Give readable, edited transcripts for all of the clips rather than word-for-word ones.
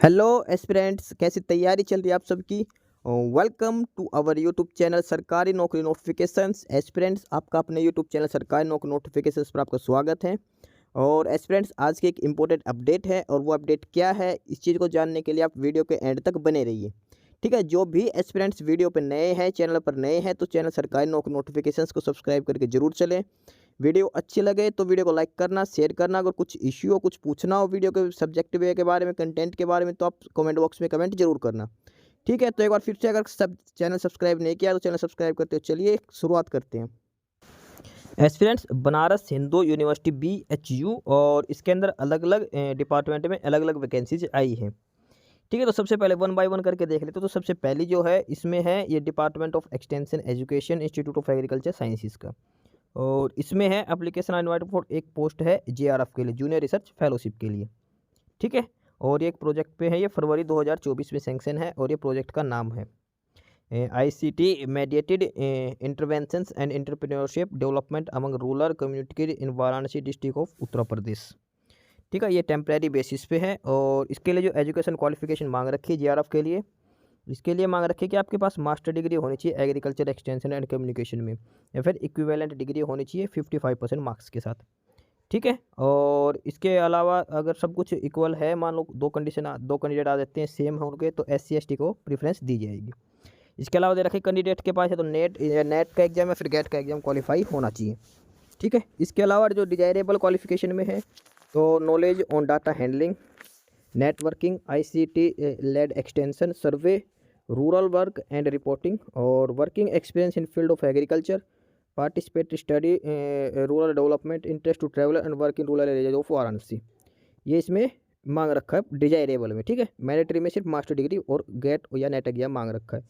Hello aspirants, कैसी तैयारी चल रही है आप सबकी। Welcome to our YouTube channel सरकारी नौकरी नोटिफिकेशंस। एस्पिरेंट्स, आपका अपने यूट्यूब चैनल सरकारी नौकरी नोटिफिकेशंस पर आपका स्वागत है। और एस्पिरेंट्स, आज की एक इम्पोर्टेंट अपडेट है और वो अपडेट क्या है, इस चीज़ को जानने के लिए आप वीडियो के एंड तक बने रहिए। ठीक है, जो भी एस्पिरेंट्स वीडियो पर नए हैं, चैनल पर नए हैं, तो चैनल सरकारी नौकरी नोटिफिकेशंस को सब्सक्राइब करके जरूर चलें। वीडियो अच्छी लगे तो वीडियो को लाइक करना, शेयर करना। अगर कुछ इश्यू हो, कुछ पूछना हो वीडियो के सब्जेक्ट वे के बारे में, कंटेंट के बारे में, तो आप कमेंट बॉक्स में कमेंट जरूर करना। ठीक है, तो एक बार फिर से, अगर सब चैनल सब्सक्राइब नहीं किया तो चैनल सब्सक्राइब करते हो। चलिए शुरुआत करते हैं। Aspirants, Banaras Hindu university BHU, और इसके अंदर अलग अलग डिपार्टमेंट में अलग अलग वैकेंसीज आई हैं। ठीक है, तो सबसे पहले वन बाय वन करके देख लेते। तो सबसे पहली जो है इसमें है ये department of extension education, institute of agriculture sciences का। और इसमें है एप्लीकेशन इनवाइटेड फॉर, एक पोस्ट है JRF के लिए, जूनियर रिसर्च फेलोशिप के लिए। ठीक है, और ये एक प्रोजेक्ट पे है, ये फरवरी 2024 में सैंक्शन है, और ये प्रोजेक्ट का नाम है ICT mediated interventions and entrepreneurship development among rural community in Varanasi district of Uttar Pradesh. ठीक है, ये टेम्प्रेरी बेसिस पे है। और इसके लिए जो एजुकेशन क्वालिफिकेशन मांग रखी है JRF के लिए, इसके लिए मांग रखी है कि आपके पास मास्टर डिग्री होनी चाहिए एग्रीकल्चर एक्सटेंशन एंड कम्युनिकेशन में, या फिर इक्विवेलेंट डिग्री होनी चाहिए 55% मार्क्स के साथ। ठीक है, और इसके अलावा अगर सब कुछ इक्वल है, मान लो दो कैंडिडेट आ जाते हैं सेम होंगे, तो SC ST को प्रेफरेंस दी जाएगी। इसके अलावा दे रखे कैंडिडेट के पास है तो नेट का एग्जाम या फिर गेट का एग्जाम क्वालिफाई होना चाहिए। ठीक है, इसके अलावा जो डिजायरेबल क्वालिफिकेशन में है, तो knowledge on data handling, networking, ICT led extension survey, rural work and reporting, और working experience in field of agriculture, participate study rural development, interest to travel and work in rural area of Varanasi. ये इसमें मांग रखा है desirable में। ठीक है, mandatory में सिर्फ मास्टर डिग्री और गेट या नेट एग्जाम मांग रखा है।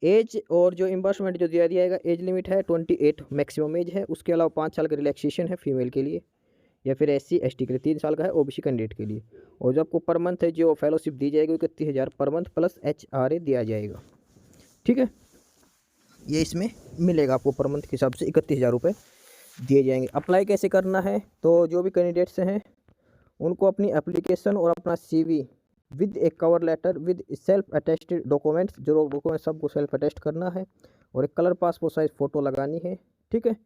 एज और जो इम्बर्समेंट जो दिया जाएगा, एज लिमिट है 28 मैक्सिमम एज है। उसके अलावा 5 साल का रिलैक्सेशन है फीमेल के लिए, या फिर SC ST के लिए 3 साल का है, OBC कैंडिडेट के लिए। और जो आपको पर मंथ है जो फेलोशिप दी जाएगी 31,000 पर मंथ प्लस HRA दिया जाएगा। ठीक है, ये इसमें मिलेगा आपको पर मंथ के हिसाब से 31,000 रुपये दिए जाएंगे। अप्लाई कैसे करना है, तो जो भी कैंडिडेट्स हैं उनको अपनी एप्लीकेशन और अपना CV विद एक cover letter with self attested documents, जो डॉक्यूमेंट सबको सेल्फ अटेस्ट करना है, और एक कलर पासपोर्ट साइज फ़ोटो लगानी है। ठीक है,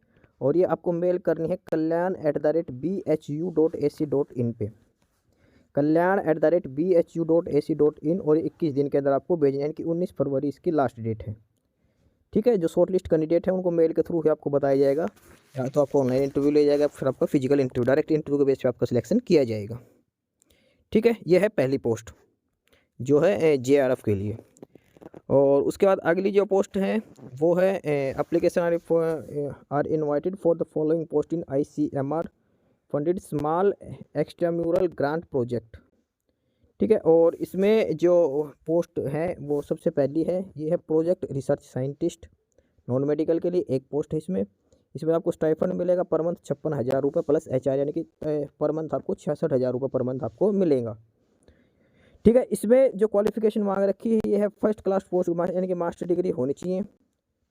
और ये आपको मेल करनी है kalyan@bhu.ac.in पे, kalyan@bhu.ac.in, और 21 दिन के अंदर आपको भेजना है कि 19 फरवरी इसकी लास्ट डेट है। ठीक है, जो शॉर्ट लिस्ट कैंडिडेट है उनको मेल के थ्रू ही आपको बताया जाएगा, या तो आपको ऑनलाइन इंटरव्यू ले जाएगा, फिर आपका फिजिकल इंटरव्यू, डायरेक्ट इंटरव्यू के बेस पे आपका सिलेक्शन किया जाएगा। ठीक है, यह है पहली पोस्ट जो है JRF के लिए। और उसके बाद अगली जो पोस्ट है वो है application are invited for the following post in ICMR funded small extramural grant project. ठीक है, और इसमें जो पोस्ट है वो सबसे पहली है, ये है project research scientist, non medical के लिए एक पोस्ट है। इसमें इसमें आपको स्टाइफंड मिलेगा पर मंथ 56,000 रुपये प्लस HR, यानी कि पर मंथ आपको 66,000 रुपये पर मंथ आपको मिलेगा। ठीक है, इसमें जो क्वालिफिकेशन मांग रखी है ये है फर्स्ट क्लास पोस्ट, यानी कि मास्टर डिग्री होनी चाहिए।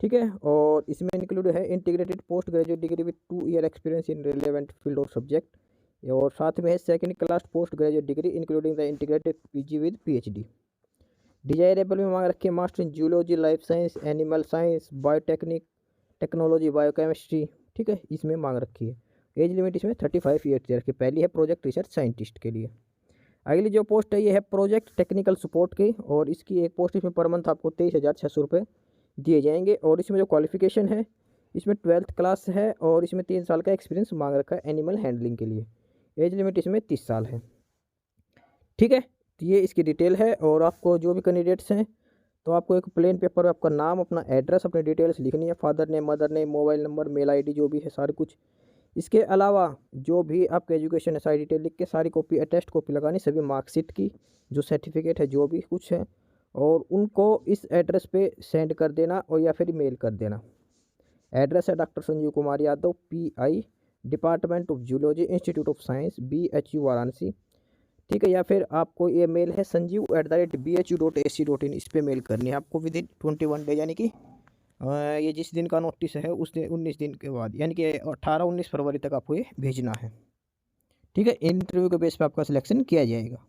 ठीक है, और इसमें इंक्लूड है integrated post graduate degree with 2 year experience in relevant field of subject, और साथ में है second class post graduate degree including the integrated PG with PhD। Desirable में मांग रखी है master in zoology, life science, animal science, biotechnic, technology, biochemistry. ठीक है, इसमें मांग रखी है। एज लिमिट इसमें 35 ईयर रखी, पहली है प्रोजेक्ट रिसर्च साइंटिस्ट के लिए। अगली जो पोस्ट है ये है प्रोजेक्ट टेक्निकल सपोर्ट की, और इसकी एक पोस्ट, इसमें पर मंथ आपको 23,600 रुपये दिए जाएंगे। और इसमें जो क्वालिफिकेशन है इसमें 12th क्लास है, और इसमें 3 साल का एक्सपीरियंस मांग रखा है एनिमल हैंडलिंग के लिए। एज लिमिट इसमें 30 साल है। ठीक है, तो ये इसकी डिटेल है। और आपको जो भी कैंडिडेट्स हैं तो आपको एक प्लेन पेपर में आपका नाम, अपना एड्रेस, अपनी डिटेल्स लिखनी है, father name, mother name, mobile number, mail ID जो भी है सारे कुछ। इसके अलावा जो भी आपके एजुकेशन है सारी डिटेल लिख के सारी कॉपी, अटेस्ट कॉपी लगानी सभी मार्कशीट की, जो सर्टिफिकेट है जो भी कुछ है, और उनको इस एड्रेस पे सेंड कर देना, और या फिर मेल कर देना। एड्रेस है doctor Sanjeev Kumar Yadav, PI, department of zoology, institute of science, BHU Varanasi. ठीक है, या फिर आपको ये मेल है sanjeev@bhu.ac.in, इस पर मेल करनी है आपको विद इन 21 डे, यानी कि ये जिस दिन का नोटिस है उस दिन 19 दिन के बाद, यानी कि 18-19 फरवरी तक आपको ये भेजना है। ठीक है, इंटरव्यू के बेस पे आपका सिलेक्शन किया जाएगा।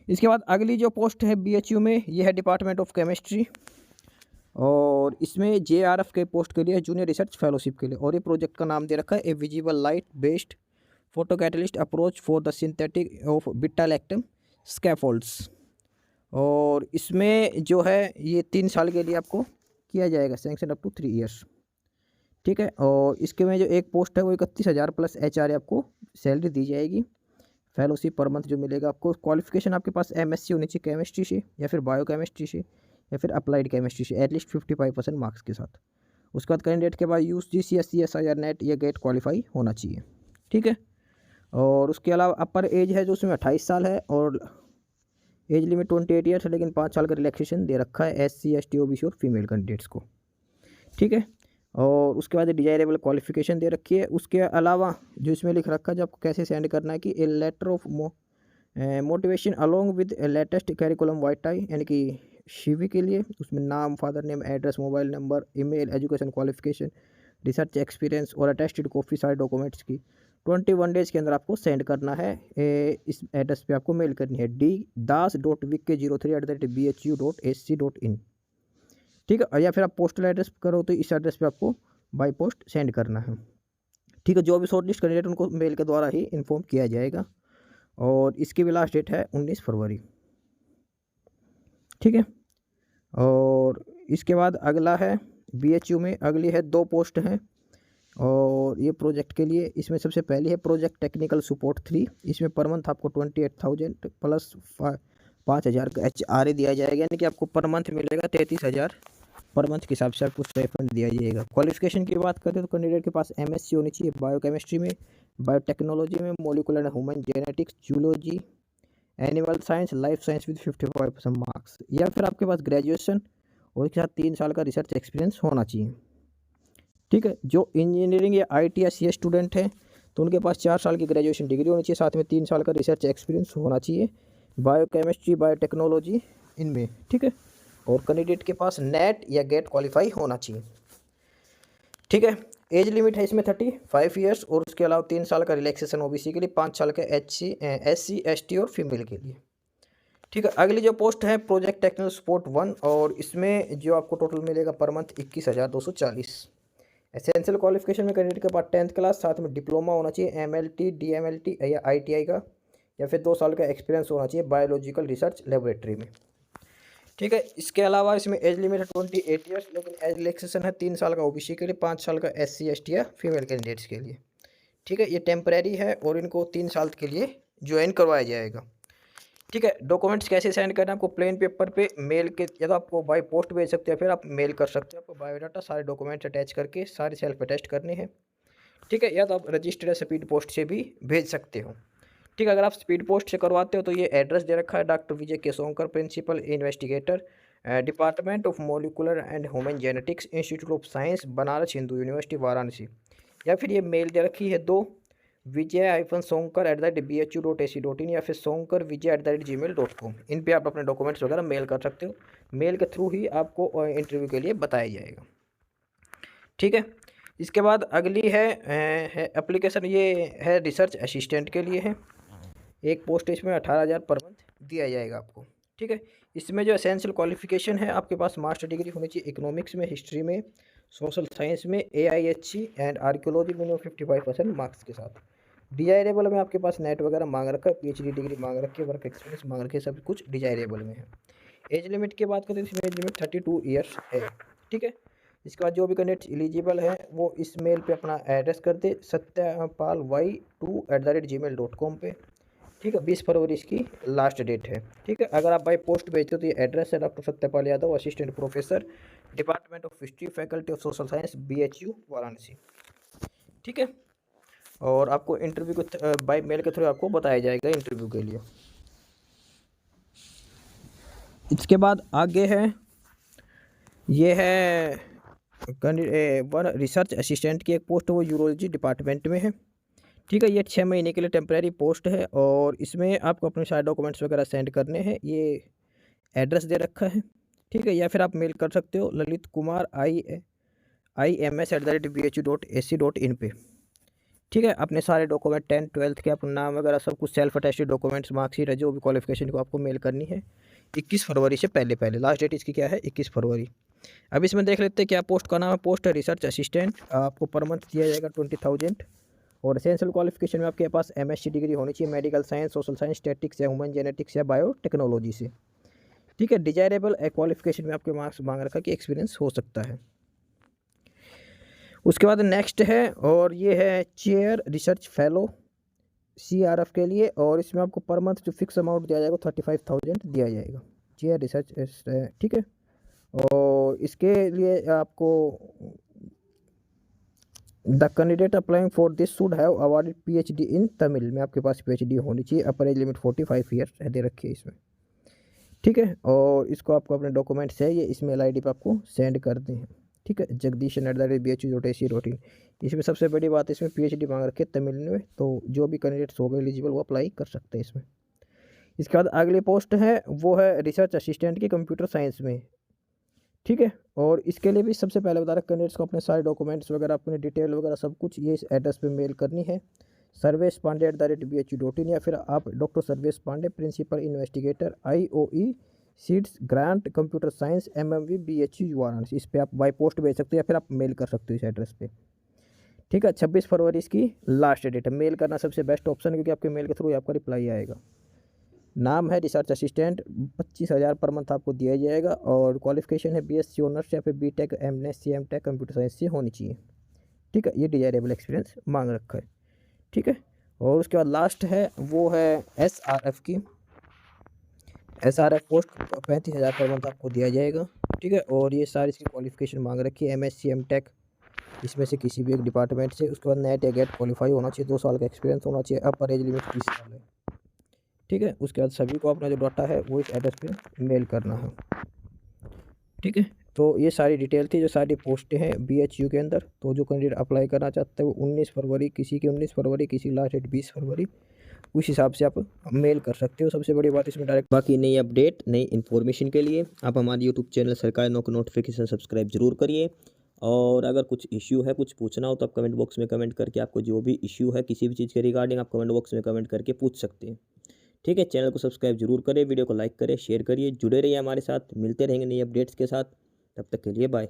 इसके बाद अगली जो पोस्ट है BHU में, ये है डिपार्टमेंट ऑफ केमिस्ट्री, और इसमें JRF के पोस्ट के लिए जूनियर रिसर्च फेलोशिप के लिए, और ये प्रोजेक्ट का नाम दे रखा है a visible light based photo catalyst approach for the synthetic of beta lactam scaffolds. और इसमें जो है ये 3 साल के लिए आपको किया जाएगा, सैंक्शन अप टू 3 ईयर्स। ठीक है, और इसके में जो एक पोस्ट है वो 31,000 प्लस HR आपको सैलरी दी जाएगी, फेलोशिप पर मंथ जो मिलेगा आपको। क्वालिफिकेशन आपके पास MSc होनी चाहिए केमिस्ट्री से, या फिर बायो केमिस्ट्री से, या फिर अप्लाइड केमिस्ट्री से, एटलीस्ट 55% मार्क्स के साथ। उसके बाद कैंडिडेट के बाद UGC CSIR नेट या गेट क्वालिफाई होना चाहिए। ठीक है, और उसके अलावा अपर एज है जो उसमें 28 साल है, और एज लिमिट 28 ईयर्स है, लेकिन 5 साल का रिलैक्सेशन दे रखा है SC ST OBC और फीमेल कैंडिडेट्स को। ठीक है, और उसके बाद डिजायरेबल क्वालिफिकेशन दे रखी है। उसके अलावा जो इसमें लिख रखा है जो आपको कैसे सेंड करना है कि a letter of motivation along with latest curriculum vitae, यानी कि CV के लिए उसमें नाम, father name, address, mobile number, email, education qualification, research experience और अटेस्टेड कॉपी सारे डॉक्यूमेंट्स की 21 डेज़ के अंदर आपको सेंड करना है। इस एड्रेस पे आपको मेल करनी है das.vik03@bhu.ac.in। ठीक है, या फिर आप पोस्टल एड्रेस करो तो इस एड्रेस पे आपको बाय पोस्ट सेंड करना है। ठीक है, जो भी शॉर्ट लिस्ट कैंडिडेट उनको मेल के द्वारा ही इन्फॉर्म किया जाएगा, और इसकी भी लास्ट डेट है 19 फरवरी। ठीक है, और इसके बाद अगला है BHU में अगली है 2 पोस्ट हैं, और ये प्रोजेक्ट के लिए इसमें सबसे पहली है प्रोजेक्ट टेक्निकल सपोर्ट 3। इसमें पर मंथ आपको 28,000 प्लस 5,000 का HRA दिया जाएगा, यानी कि आपको पर मंथ मिलेगा 33,000 पर मंथ के हिसाब से आपको स्टाइपेंड दिया जाएगा। क्वालिफिकेशन की बात करें तो कैंडिडेट के पास MSc होनी चाहिए बायोकेमिस्ट्री में, बायोटेक्नोलॉजी में, molecular and human genetics, zoology, animal science, life science with 55% marks, या फिर आपके पास ग्रेजुएशन और इसके साथ 3 साल का रिसर्च एक्सपीरियंस होना चाहिए। ठीक है, जो इंजीनियरिंग या IT या CS स्टूडेंट हैं तो उनके पास 4 साल की ग्रेजुएशन डिग्री होनी चाहिए, साथ में 3 साल का रिसर्च एक्सपीरियंस होना चाहिए बायोकेमिस्ट्री, बायोटेक्नोलॉजी इनमें। ठीक है, और कैंडिडेट के पास नेट या गेट क्वालिफाई होना चाहिए। ठीक है, एज लिमिट है इसमें 35 ईयर्स, और उसके अलावा 3 साल का रिलैक्सेशन OBC के लिए, 5 साल का SC ST और फीमेल के लिए। ठीक है, अगली जो पोस्ट है प्रोजेक्ट टेक्निकल सपोर्ट 1, और इसमें जो आपको टोटल मिलेगा पर मंथ 21,240। एसेंशियल क्वालिफिकेशन में कैंडिडेट के पास 10th क्लास, साथ में डिप्लोमा होना चाहिए MLT DMLT या ITI का, या फिर 2 साल का एक्सपीरियंस होना चाहिए बायोलॉजिकल रिसर्च लेबोरेटरी में। ठीक है, इसके अलावा इसमें एज लिमिट है 28 ईयर्स, लेकिन एज रिलैक्सेशन है 3 साल का OBC के लिए, 5 साल का SC ST या फीमेल कैंडिडेट्स के लिए। ठीक है, ये टेम्परेरी है और इनको 3 साल के लिए ज्वाइन करवाया जाएगा। ठीक है, डॉक्यूमेंट्स कैसे सेंड करना है आपको प्लेन पेपर पे मेल के, या तो आपको बाय पोस्ट भेज सकते हो, फिर आप मेल कर सकते हो। आपको बायोडाटा सारे डॉक्यूमेंट्स अटैच करके सारे सेल्फ अटेस्ट करने हैं। ठीक है, या तो आप रजिस्टर्ड या स्पीड पोस्ट से भी भेज सकते हो। ठीक है, अगर आप स्पीड पोस्ट से करवाते हो तो ये एड्रेस दे रखा है doctor Vijay K Sonkar, principal investigator, department of molecular and human genetics, institute of science, Banaras Hindu university Varanasi. या फिर ये मेल दे रखी है 2 vijay-sonkar@bhu.ac.in या फिर sonkarvijay@gmail.com। इन पे आप अपने डॉक्यूमेंट्स वगैरह मेल कर सकते हो। मेल के थ्रू ही आपको इंटरव्यू के लिए बताया जाएगा। ठीक है, इसके बाद अगली है एप्लीकेशन, ये है रिसर्च असिस्टेंट के लिए है। एक पोस्ट इसमें 18,000 पर मंथ दिया जाएगा आपको। ठीक है, इसमें जो एसेंशियल क्वालिफिकेशन है आपके पास मास्टर डिग्री होनी चाहिए इकोनॉमिक्स में, हिस्ट्री में, सोशल साइंस में, AIHC एंड आर्कियोलॉजी में 55% मार्क्स के साथ। डिजायरेबल में आपके पास नेट वगैरह मांग रखा है, PhD डिग्री मांग रखी है, वर्क एक्सपीरियंस मांग रखे, सब कुछ डिजायरेबल में है। एज लिमिट की बात करें तो इसमें एज लिमिट 32 ईयर्स है। ठीक है, इसके बाद जो भी कैंडिडेट एलिजिबल है वो इस मेल पे अपना एड्रेस कर दे satyapaly2@gmail.com पे। ठीक है, 20 फरवरी इसकी लास्ट डेट है। ठीक है, अगर आप बाई पोस्ट भेजते हो तो ये एड्रेस है doctor Satyapal Yadav, assistant professor, department of history, faculty of social science, BHU Varanasi. ठीक है, और आपको इंटरव्यू को बाई मेल के थ्रू आपको बताया जाएगा इंटरव्यू के लिए। इसके बाद आगे है, ये है वन रिसर्च असिस्टेंट की एक पोस्ट, वो यूरोलॉजी डिपार्टमेंट में है। ठीक है, ये 6 महीने के लिए टेम्परेरी पोस्ट है, और इसमें आपको अपने सारे डॉक्यूमेंट्स वगैरह सेंड करने हैं। ये एड्रेस दे रखा है। ठीक है, या फिर आप मेल कर सकते हो ललित कुमार IMS@bhu.ac.in पे। ठीक है, अपने सारे डॉक्यूमेंट 10th 12th के अपना नाम वगैरह सब कुछ सेल्फ अटेस्टेड डॉक्यूमेंट्स, मार्कशीट है, जो भी क्वालिफिकेशन को आपको मेल करनी है 21 फरवरी से पहले पहले। लास्ट डेट इसकी क्या है? 21 फरवरी। अब इसमें देख लेते हैं क्या पोस्ट का नाम है। पोस्ट है रिसर्च असिस्टेंट, आपको पर मंथ दिया जाएगा 20,000। और एसेंशियल क्वालिफिकेशन में आपके पास MSc डिग्री होनी चाहिए medical science, social science, statics या ह्यूमन जेनेटिक्स या बायोटेक्नोलॉजी से। ठीक है, डिजायरेबल क्वालिफिकेशन में आपके मार्क्स मांग रखा कि एक्सपीरियंस हो सकता है। उसके बाद नेक्स्ट है, और ये है चेयर रिसर्च फेलो CRF के लिए, और इसमें आपको पर मंथ जो फिक्स अमाउंट दिया जाएगा 35,000 दिया जाएगा चेयर रिसर्च। ठीक है, और इसके लिए आपको the candidate applying for this should have awarded PhD इन तमिल में आपके पास PhD होनी चाहिए। अपर एज लिमिट 45 ईयर्स दे रखी है इसमें। ठीक है, और इसको आपको अपने डॉक्यूमेंट्स है ये इसमेल ID पे आपको सेंड कर दें। ठीक है, jagdishan@bhu.ac.in। इसमें सबसे बड़ी बात है, इसमें PhD मांग रखे तमिल में, तो जो भी कैंडिडेट्स होगा एलिजिबल वो अप्लाई कर सकते हैं इसमें। इसके बाद अगली पोस्ट है, वो है रिसर्च असिस्टेंट की कंप्यूटर साइंस में। ठीक है, और इसके लिए भी सबसे पहले बता रहा कैंडिडेट्स को अपने सारे डॉक्यूमेंट्स वगैरह, अपने डिटेल वगैरह सब कुछ ये इस एड्रेस पे मेल करनी है, sarveshpande@bhu.in, या फिर आप doctor Sarvesh Pande, principal investigator IOE seeds grant computer science MMV BHU Varanasi. इस पर आप बाई पोस्ट भेज सकते हो या फिर आप मेल कर सकते हो इस एड्रेस पे। ठीक है, 26 फरवरी इसकी लास्ट डेट है। मेल करना सबसे बेस्ट ऑप्शन है, क्योंकि आपके मेल के थ्रू आपका रिप्लाई आएगा। नाम है रिसर्च असिस्टेंट, 25,000 पर मंथ आपको दिया जाएगा, और क्वालिफिकेशन है BSc ऑनर्स या फिर BTech MSc MTech computer science से होनी चाहिए। ठीक है, ये डिजायरेबल एक्सपीरियंस मांग रखा है। ठीक है, और उसके बाद लास्ट है, वो है SRF की। SRF पोस्ट 35,000 पर मंथ आपको दिया जाएगा। ठीक है, और ये सारी इसकी क्वालिफिकेशन मांग रखी है MSc MTech इसमें से किसी भी एक डिपार्टमेंट से। उसके बाद नेट या गेट क्वालिफाई होना चाहिए, 2 साल का एक्सपीरियंस होना चाहिए, अपर एज लिमिट 30 साल है। ठीक है, उसके बाद सभी को अपना जो डाटा है वो इस एड्रेस पे मेल करना है। ठीक है, तो ये सारी डिटेल थी, जो सारी पोस्टें हैं BHU के अंदर। तो जो कैंडिडेट अप्लाई करना चाहते हैं वो 19 फरवरी, किसी की 19 फरवरी, किसी लास्ट डेट 20 फरवरी, उस हिसाब से आप मेल कर सकते हो। सबसे बड़ी बात इसमें डायरेक्ट। बाकी नई अपडेट, नई इन्फॉर्मेशन के लिए आप हमारे यूट्यूब चैनल सरकारी नौकरी नोटिफिकेशन सब्सक्राइब जरूर करिए। और अगर कुछ इश्यू है, कुछ पूछना हो, तो आप कमेंट बॉक्स में कमेंट करके आपको जो भी इश्यू है किसी भी चीज़ के रिगार्डिंग, आप कमेंट बॉक्स में कमेंट करके पूछ सकते हैं। ठीक है, चैनल को सब्सक्राइब जरूर करें, वीडियो को लाइक करें, शेयर करिए, जुड़े रहिए हमारे साथ। मिलते रहेंगे नई अपडेट्स के साथ, तब तक के लिए बाय।